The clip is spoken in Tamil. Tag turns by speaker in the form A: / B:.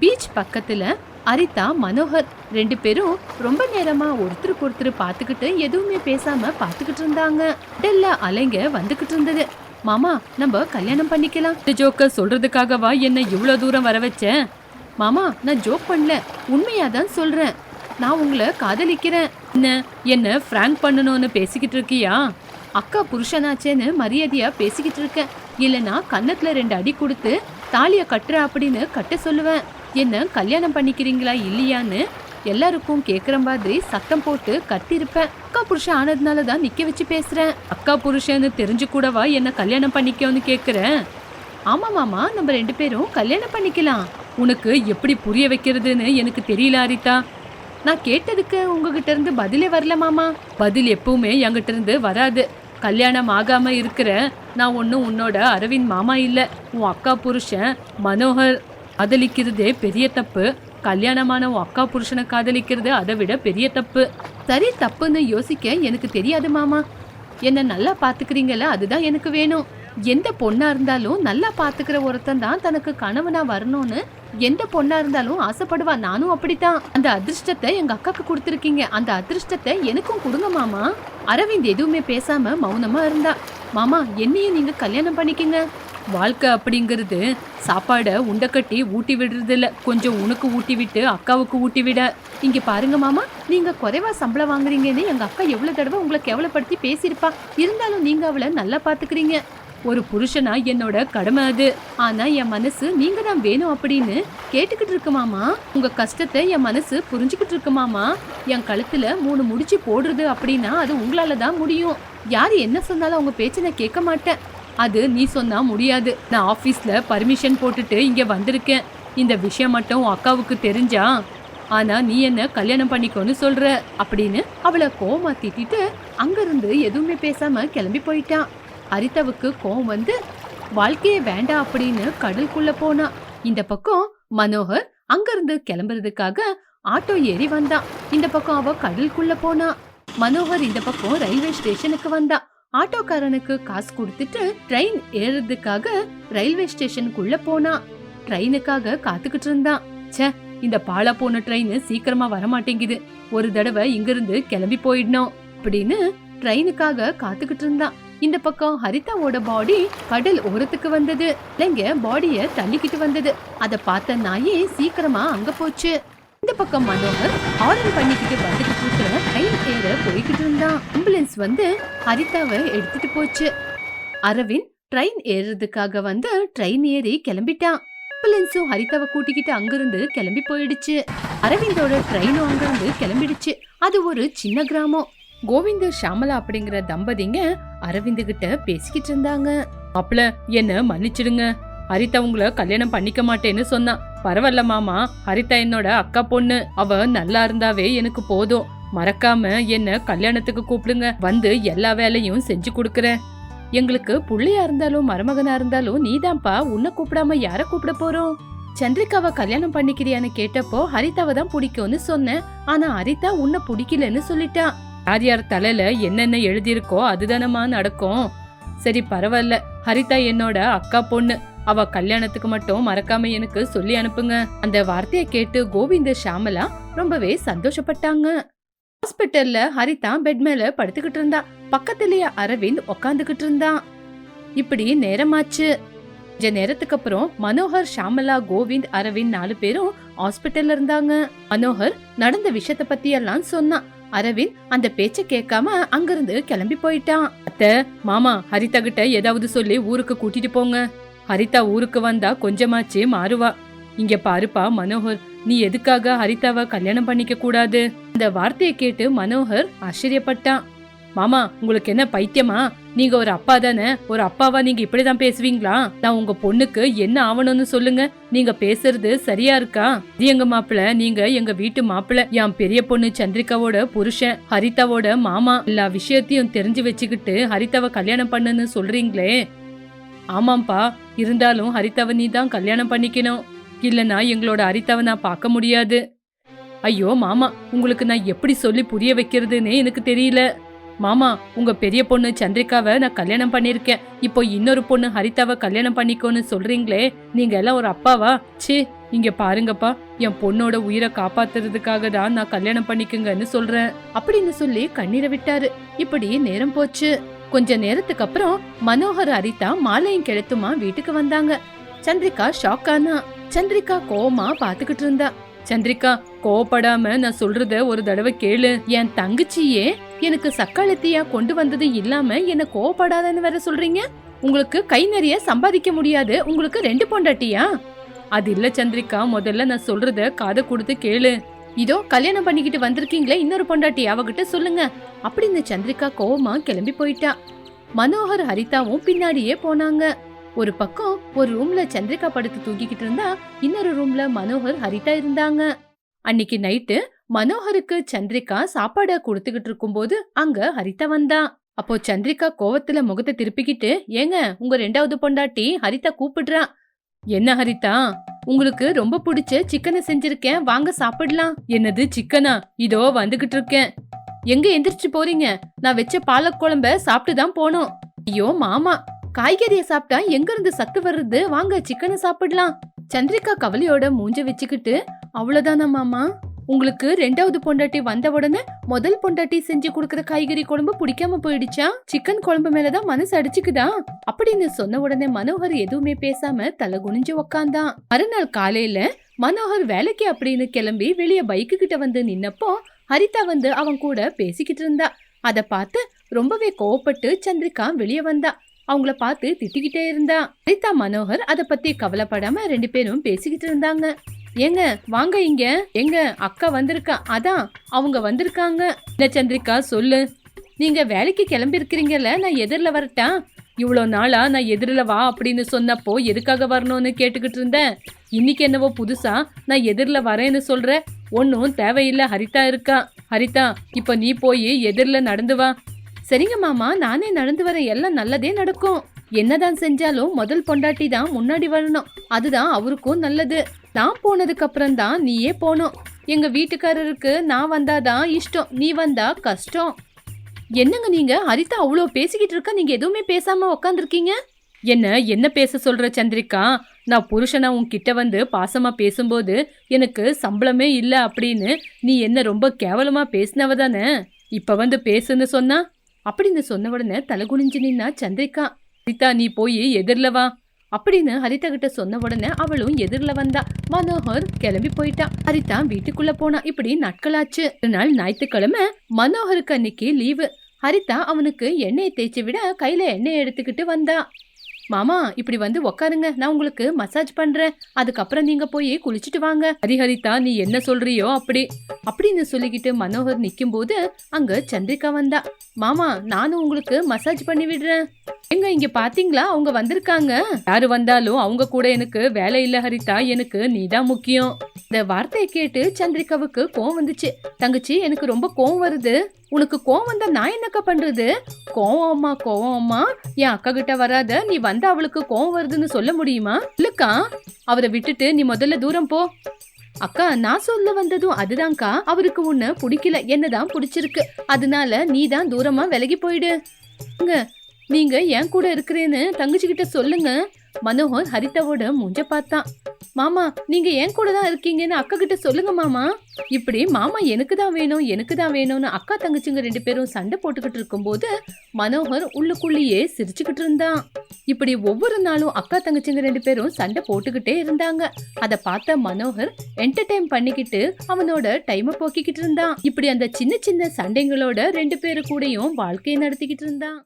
A: பீச் பக்கத்துல அரிதா மனோகர் ரெண்டு பேரும் ரொம்ப நேரமா ஒருத்தருக்கு ஒருத்தர் பாத்துக்கிட்டு எதுவுமே பேசாம பாத்துக்கிட்டு இருந்தாங்க. டெல்ல அலைங்க வந்துகிட்டு இருந்தது. மாமா, நம்ம கல்யாணம் பண்ணிக்கலாம். ஜோக்க சொல்றதுக்காகவா என்ன இவ்வளவு தூரம் வர வச்சேன்? மாமா, நான் ஜோக் பண்ணல, உண்மையாதான் சொல்றேன். நான் உங்களை காதலிக்கிறேன். என்ன பிராங்க் பண்ணணும்னு பேசிக்கிட்டு இருக்கியா? அக்கா புருஷனாச்சேன்னு மரியாதையா பேசிக்கிட்டு இருக்கேன். இல்லனா கன்னத்துல 2 அடி கொடுத்து தாலிய கட்டுற அப்படின்னு கட்ட சொல்லுவேன். என்ன கல்யாணம் பண்ணிக்கிறீங்களா இல்லையான்னு எல்லாருக்கும் கேக்குற மாதிரி சத்தம் போட்டு கத்திருப்பேன். அக்கா புருஷன் ஆனதுனாலதான் நிக்க வச்சு பேசுறேன். அக்கா புருஷன்னு தெரிஞ்சு கூடவா என்ன கல்யாணம் பண்ணிக்கோன்னு கேக்குறேன். ஆமா மாமா, நம்ம 2 பேரும் கல்யாணம் பண்ணிக்கலாம். உனக்கு எப்படி புரிய வைக்கிறதுன்னு எனக்கு தெரியல அரிதா. நான் கேட்டதுக்கு உங்ககிட்ட இருந்து பதிலே வரல மாமா. பதில் எப்பவுமே என்கிட்ட இருந்து வராது. கல்யாணம் ஆகாம இருக்கிற நான் ஒன்னும் உன்னோட அரவிந்த் மாமா இல்ல, உன் அக்கா புருஷன் மனோகர். காதலிக்கிறதே பெரிய தப்பு, கல்யாணமான உன் அக்கா புருஷனை காதலிக்கிறது அதை விட பெரிய தப்பு. சரி, தப்புன்னு யோசிக்க எனக்கு தெரியாது மாமா. என்ன நல்லா பாத்துக்கிறீங்களா, அதுதான் எனக்கு வேணும். எந்த பொண்ணா இருந்தாலும் நல்லா பாத்துக்கிற ஒருத்தன் தான் தனக்கு கணவனா வரணும்னு எந்த பொண்ணா இருந்தாலும் ஆசைப்படுவா. நானும் அப்படித்தான். அந்த அதிர்ஷ்டத்தை எங்க அக்காக்கு கொடுத்துருக்கீங்க. அந்த அதிர்ஷ்டத்தை எனக்கும் கொடுங்க மாமா. அரவிந்த் எதுவுமே பேசாம மௌனமா இருந்தா. மாமா, என்னையும் நீங்க கல்யாணம் பண்ணிக்கங்க. வாழ்க்கை அப்படிங்கிறது சாப்பாட உண்டை கட்டி ஊட்டி விடுறது இல்ல, கொஞ்சம் உனக்கு ஊட்டி விட்டு அக்காவுக்கு ஊட்டி விட. இங்க பாருங்க மாமா, நீங்க குறைவா சம்பளம் வாங்குறீங்கன்னு எங்க அக்கா எவ்வளவு தடவை உங்களை கேவலப்படுத்தி பேசியிருப்பா. இருந்தாலும் நீங்க அவளை நல்லா பாத்துக்கிறீங்க. ஒரு புருஷனா என்னோட கடமை அது. ஆனா என் மனசு நீங்க தான் வேணும் அப்படின்னு கேட்டுக்கிட்டு இருக்கு மாமா. உங்க கஷ்டத்தை என் மனசு புரிஞ்சுக்கிட்டு இருக்கு மாமா. என் கழுத்துல 3 முடிச்சு போடுறது அப்படின்னா அது உங்களால தான் முடியும். யாரு என்ன சொன்னாலும் அவங்க பேச்ச நான் கேட்க மாட்டேன். அது நீ சொன்னா முடியாது. நான் ஆபீஸ்ல பர்மிஷன் போட்டுட்டு இங்க வந்திருக்கேன். இந்த விஷயம் மட்டும் உன் அக்காவுக்கு தெரிஞ்சா, ஆனா நீ என்ன கல்யாணம் பண்ணிக்கோன்னு சொல்ற அப்படின்னு அவளை கோவமா திட்டிட்டு அங்கிருந்து எதுவுமே பேசாம கிளம்பி போயிட்டான். அரிதாவுக்கு கோவம் வந்து வாழ்க்கையே வேண்டாம் அப்படின்னு கடலுக்குள்ள போனா. இந்த பக்கம் மனோகர் அங்கிருந்து கிளம்புறதுக்காக ஆட்டோ ஏறி வந்தான். இந்த பக்கம் அவ கடலுக்குள்ள போனா. மனோகர் இந்த பக்கம் ரயில்வே ஸ்டேஷனுக்கு வந்தா. ஆட்டோக்காரனுக்கு காசு கொடுத்துட்டு ட்ரெயின் ஏறதுக்காக ரயில்வே ஸ்டேஷனுக்குள்ள போனா. ட்ரெயினுக்காக காத்துக்கிட்டு இருந்தான். ச்சே, இந்த பாலா போன ட்ரெயின் சீக்கிரமா வரமாட்டேங்குது. ஒரு தடவை இங்கிருந்து கிளம்பி போயிடணும் அப்படின்னு ட்ரெயினுக்காக காத்துக்கிட்டு இருந்தான். இந்த பக்கம் ஹரிதாவோட பாடி கடல் ஓரத்துக்கு வந்தது. இல்லைங்க, பாடிய தள்ளிக்கிட்டு வந்தது. அத பார்த்த நாயே சீக்கிரமா அங்க போச்சு. இந்த பக்கம் மனோகர் ஆர்டர் பண்ணிக்கிட்டு வந்துட்டு இருக்கிற ட்ரெயின் ஏற போய்கிட்டு இருந்தான். ஆம்புலன்ஸ் வந்து ஹரிதாவை எடுத்துட்டு போச்சு. அரவிந்த் ட்ரெயின் ஏறதுக்காக வந்து ட்ரெயின் ஏறி கிளம்பிட்டான். ஆம்புலன்ஸும் ஹரிதாவை கூட்டிக்கிட்டு அங்கிருந்து கிளம்பி போயிடுச்சு. அரவிந்தோட ட்ரெயினும் அங்கிருந்து கிளம்பிடுச்சு. அது ஒரு சின்ன கிராமம். கோவிந்த ஷாமலா அப்படிங்கிற தம்பதிங்க அரவிந்த் கிட்ட பேசிக்கிட்டு இருந்தாங்க. அப்பல என்ன மன்னிச்சிடுங்க, ஹரிதா உங்களை கல்யாணம் பண்ணிக்க மாட்டேன்னு சொன்னா. பரவாயில்ல மாமா, ஹரிதா என்னோட அக்கா பொண்ணு. அவ நல்லா இருந்தாவே எனக்கு போதும். மறக்காம என்ன கல்யாணத்துக்கு கூப்பிடுங்க, வந்து எல்லா வேலையும் செஞ்சு கொடுக்கறேன். எங்களுக்கு புள்ளையா இருந்தாலும் மருமகனா இருந்தாலும் நீதான்ப்பா. உன்னை கூப்பிடாம யார கூப்பிட போறோம்? சந்திரிகாவை கல்யாணம் பண்ணிக்கிறியான்னு கேட்டப்போ ஹரிதாவை தான் பிடிக்கும்னு சொன்னேன். ஆனா ஹரிதா உன்னை பிடிக்கலன்னு சொல்லிட்டா. யார் யார் தலையில என்னென்ன எழுதியிருக்கோ அதுதானமா நடக்கும். சரி பரவாயில்ல, ஹரிதா என்னோட அக்கா பொண்ணு. அவ கல்யாணத்துக்கு மட்டும் மறக்காம எனக்கு சொல்லி அனுப்புங்க. அந்த வார்த்தையை கேட்டு கோவிந்த ஷாமலா ரொம்பவே சந்தோஷப்பட்டாங்க. ஹாஸ்பிட்டல்ல ஹரிதா பெட் மேல படுத்துக்கிட்டு இருந்தா. பக்கத்திலேயே அரவிந்த் உக்காந்துகிட்டு இருந்தான். இப்படி நேரமாச்சு. கொஞ்ச நேரத்துக்கு அப்புறம் மனோகர், ஷாமலா, கோவிந்த், அரவிந்த் 4 பேரும் ஹாஸ்பிட்டல்ல இருந்தாங்க. மனோகர் நடந்த விஷயத்த பத்தி எல்லாம் சொன்னான். அரவிந்த் அந்த பேச்ச கேட்காம அங்கிருந்து கிளம்பி போயிட்டான். அத்தை, மாமா, ஹரிதா கிட்ட ஏதாவது சொல்லி ஊருக்கு கூட்டிட்டு போங்க. ஹரிதா ஊருக்கு வந்தா கொஞ்சமாச்சு மாறுவா. இங்க பாருப்பா மனோகர், நீ எதுக்காக ஹரிதாவை கல்யாணம் பண்ணிக்க கூடாது? அந்த வார்த்தையை கேட்டு மனோகர் ஆச்சரியப்பட்டான். மாமா, உங்களுக்கு என்ன பைத்தியமா? நீங்க ஒரு அப்பா தானே, ஒரு அப்பாவா நீங்க இப்படிதான் பேசுவீங்களா? நான் உங்க பொண்ணுக்கு என்ன ஆவணும்னு சொல்லுங்க. நீங்க பேசுறது சரியா இருக்கா? இது எங்க மாப்பிள்ள, நீங்க எங்க வீட்டு மாப்பிள்ள. என் பெரிய பொண்ணு சந்திரிகாவோட புருஷன், ஹரிதாவோட மாமா. எல்லா விஷயத்தையும் தெரிஞ்சு வச்சுக்கிட்டு ஹரிதாவை கல்யாணம் பண்ணுன்னு சொல்றீங்களே. ஆமாம்பா, இருந்தாலும் ஹரிதாவை நீ தான் கல்யாணம் பண்ணிக்கணும். இல்லனா எங்களோட ஹரிதாவை நான் பார்க்க முடியாது. ஐயோ மாமா, உங்களுக்கு நான் எப்படி சொல்லி புரிய வைக்கிறதுன்னு எனக்கு தெரியல. மாமா, உங்க பெரிய பொண்ணு சந்திரிகாவை நான் கல்யாணம் பண்ணிருக்கேன். இப்போ இன்னொரு பொண்ணு ஹரிதாவை கல்யாணம் பண்ணிக்கோன்னு சொல்றீங்களே, நீங்க எல்லாம் ஒரு அப்பாவா? ச்சே, இங்க பாருங்கப்பா, என் பொண்ணோட உயிரை காப்பாத்துறதுக்காக தான் நான் கல்யாணம் பண்ணிக்குங்கன்னு சொல்றேன் அப்படின்னு சொல்லி கண்ணீரை விட்டாரு. இப்படி நேரம் போச்சு. கொஞ்ச நேரத்துக்கு அப்புறம் மனோகர் ஹரிதா மாலையும் கிழத்துமா வீட்டுக்கு வந்தாங்க. சந்திரிகா ஷாக் ஆனா. சந்திரிகா கோவமா பாத்துக்கிட்டு இருந்தா. சந்திரிகா, கோவப்படாம நான் சொல்றத ஒரு தடவை கேளு. என் தங்கச்சியே எனக்கு சக்காலத்தியா கொண்டு வந்தது இல்லாம என்ன கோவப்படாதன்னு வேற சொல்றீங்க. உங்களுக்கு கை நிறைய சம்பாதிக்க முடியாது, உங்களுக்கு 2 பொண்டாட்டியா? அது இல்ல சந்திரிகா, முதல்ல நான் சொல்றத காதை கொடுத்து கேளு. இதோ கல்யாணம் பண்ணிக்கிட்டு வந்திருக்கீங்களே இன்னொரு பொண்டாட்டி, அவகிட்ட சொல்லுங்க அப்படின்னு சந்திரிகா கோவமா கிளம்பி போயிட்டா. மனோகர் ஹரிதாவும் பின்னாடியே போனாங்க. ஒரு பக்கம் ஒரு ரூம்ல சந்திரிகா படுத்து தூங்கிக்கிட்டு இருந்தா, இன்னொரு ரூம்ல மனோகர் ஹரிதா இருந்தாங்க. அன்னைக்கு நைட்டு மனோகருக்கு சந்திரிகா சாப்பாட கொடுத்துக்கிட்டு இருக்கும் போது அங்க ஹரிதா வந்தா. அப்போ சந்திரிகா கோவத்துல முகத்தை திருப்பிக்கிட்டு, ஏங்க உங்க 2வது பொண்டாட்டி ஹரிதா கூப்பிடுறா. என்ன ஹரிதா, உங்களுக்கு ரொம்ப பிடிச்ச சிக்கனை செஞ்சிருக்கேன், வாங்க சாப்பிடலாம். என்னது சிக்கனா? இதோ வந்துகிட்டு இருக்கேன். எங்க எந்திரிச்சு போறீங்க? நான் வச்ச பாலக் குழம்ப சாப்பிட்டுதான் போனோம். ஐயோ மாமா, காய்கறிய சாப்பிட்டா எங்க இருந்து சத்து வருது, வாங்க சிக்கனை சாப்பிடலாம். சந்திரிகா கவலையோட மூஞ்ச வச்சுக்கிட்டு, அவ்வளவுதானா மாமா, உங்களுக்கு 2வது பொண்டாட்டி வந்த உடனே முதல் பொண்டாட்டி செஞ்சு கொடுக்கற காய்கறி குழம்பு பிடிக்காம போயிடுச்சா? சிக்கன் குழம்பு மேலதான் மனசு அடிச்சுக்குதா அப்படின்னு சொன்ன உடனே மனோகர் எதுவுமே பேசாம தலை குனிஞ்சு உக்காந்தான். மறுநாள் காலையில மனோகர் வேலைக்கு அப்படின்னு கிளம்பி வெளிய பைக்கு கிட்ட வந்து நின்னப்போ ஹரிதா வந்து அவன் கூட பேசிக்கிட்டு இருந்தா. அத பார்த்து ரொம்பவே கோவப்பட்டு சந்திரிகா வெளியே வந்தா. அவங்கள பார்த்து திட்டிக்கிட்டே இருந்தா. ஹரிதா மனோகர் அத பத்தி கவலைப்படாம 2 பேரும் பேசிக்கிட்டு இருந்தாங்க. ஏங்க வாங்க இங்க, எங்க அக்கா வந்திருக்கா, அதான் அவங்க வந்திருக்காங்க. என்ன சந்திரிகா சொல்லு, நீங்க வேலைக்கு கிளம்பி இருக்கிறீங்கல்ல, நான் எதிரில வரட்டா? இவ்வளோ நாளா நான் எதிரில வா அப்படின்னு சொன்னப்போ எதுக்காக வரணும்னு கேட்டுக்கிட்டு இருந்தேன். இன்னைக்கு என்னவோ புதுசா நான் எதிரில வரேன்னு சொல்ற. ஒன்னும் தேவையில்லை, ஹரிதா இருக்கா. ஹரிதா, இப்ப நீ போய் எதிரில நடந்து வா. சரிங்க மாமா, நானே நடந்து வரேன், எல்லாம் நல்லதே நடக்கும். என்னதான் செஞ்சாலும் முதல் பொண்டாட்டி தான் முன்னாடி வரணும், அதுதான் அவருக்கும் நல்லது. நான் போனதுக்கு அப்புறம் தான் நீயே போனோம். எங்க வீட்டுக்காரருக்கு நான் வந்தாதான் இஷ்டம், நீ வந்தா கஷ்டம். என்னங்க நீங்க, ஹரிதா அவ்வளோ பேசிக்கிட்டு இருக்க, நீங்க எதுவுமே பேசாம உக்காந்துருக்கீங்க. என்ன பேச சொல்ற சந்திரிகா? நான் புருஷனா உன்கிட்ட வந்து பாசமா பேசும்போது எனக்கு சம்பளமே இல்ல அப்படின்னு நீ என்ன ரொம்ப கேவலமா பேசினவ தானே, இப்ப வந்து பேசுன்னு சொன்னா அப்படின்னு சொன்ன உடனே தலகுனிஞ்சு நின்னா சந்திரிகா. ஹரிதா நீ போய் எதிரில வா அப்படின்னு ஹரிதா கிட்ட சொன்ன உடனே அவளும் எதிரில வந்தா. மனோகர் கிளம்பி போயிட்டா. ஹரிதா வீட்டுக்குள்ள போனா. இப்படி நாட்களாச்சு. ஒரு நாள் ஞாயிற்றுக்கிழமை மனோகருக்கு அன்னைக்கு லீவு. ஹரிதா அவனுக்கு எண்ணெயை தேய்ச்சி விட கையில எண்ணெயை எடுத்துக்கிட்டு வந்தா. மாமா, இப்படி வந்து உக்காருங்க, நான் உங்களுக்கு மசாஜ் பண்றேன், அதுக்கப்புறம் நீங்க போய் குளிச்சுட்டு வாங்க. ஹரிதா நீ என்ன சொல்றியோ அப்படி அப்படின்னு சொல்லிக்கிட்டு மனோகர் நிக்கும் போது அங்க சந்திரிகா வந்தா. மாமா, நானும் உங்களுக்கு மசாஜ் பண்ணி விடுறேன். எங்க இங்க பாத்தீங்களா, அவங்க வந்திருக்காங்க. யாரு வந்தாலும் அவங்க கூட எனக்கு வேலை இல்ல ஹரிதா, எனக்கு நீதான் முக்கியம். இந்த வார்த்தையை கேட்டு சந்திரிகாவுக்கு கோவம் வந்துச்சு. தங்கச்சி, எனக்கு ரொம்ப கோவம் வருது. உனக்கு கோவம் வந்தா நான் என்னக்கா பண்றது? கோவம் அம்மா, என் அக்கா கிட்ட வராத, நீ வந்தா அவளுக்கு கோவம் வருதுன்னு சொல்ல முடியுமா? இல்லக்கா, அவரை விட்டுட்டு நீ முதல்ல தூரம் போ. அக்கா, நான் சொல்ல வந்ததும் அதுதான்க்கா, அவருக்கு உன்னை பிடிக்கல, என்னதான் பிடிச்சிருக்கு, அதனால நீ தான் தூரமா விலகி போயிடு. நீங்க என் கூட இருக்கிறேன்னு தங்கச்சி கிட்ட சொல்லுங்க. மனோகர் ஹரிதாவோட மூஞ்ச பார்த்தான். மாமா, நீங்க என் கூட தான் இருக்கீங்கன்னு அக்கா கிட்ட சொல்லுங்க மாமா. இப்படி மாமா எனக்கு தான் வேணும்னு அக்கா தங்கச்சிங்க 2 பேரும் சண்டை போட்டுக்கிட்டு இருக்கும் போது மனோகர் உள்ளுக்குள்ளேயே சிரிச்சுக்கிட்டு இருந்தான். இப்படி ஒவ்வொரு நாளும் அக்கா தங்கச்சிங்க 2 பேரும் சண்டை போட்டுக்கிட்டே இருந்தாங்க. அத பார்த்த மனோகர் என்டர்டைன் பண்ணிக்கிட்டு அவனோட டைமை போக்கிக்கிட்டு இருந்தான். இப்படி அந்த சின்ன சின்ன சண்டைங்களோட 2 பேரு கூடயும் வாழ்க்கையை நடத்திக்கிட்டு இருந்தான்.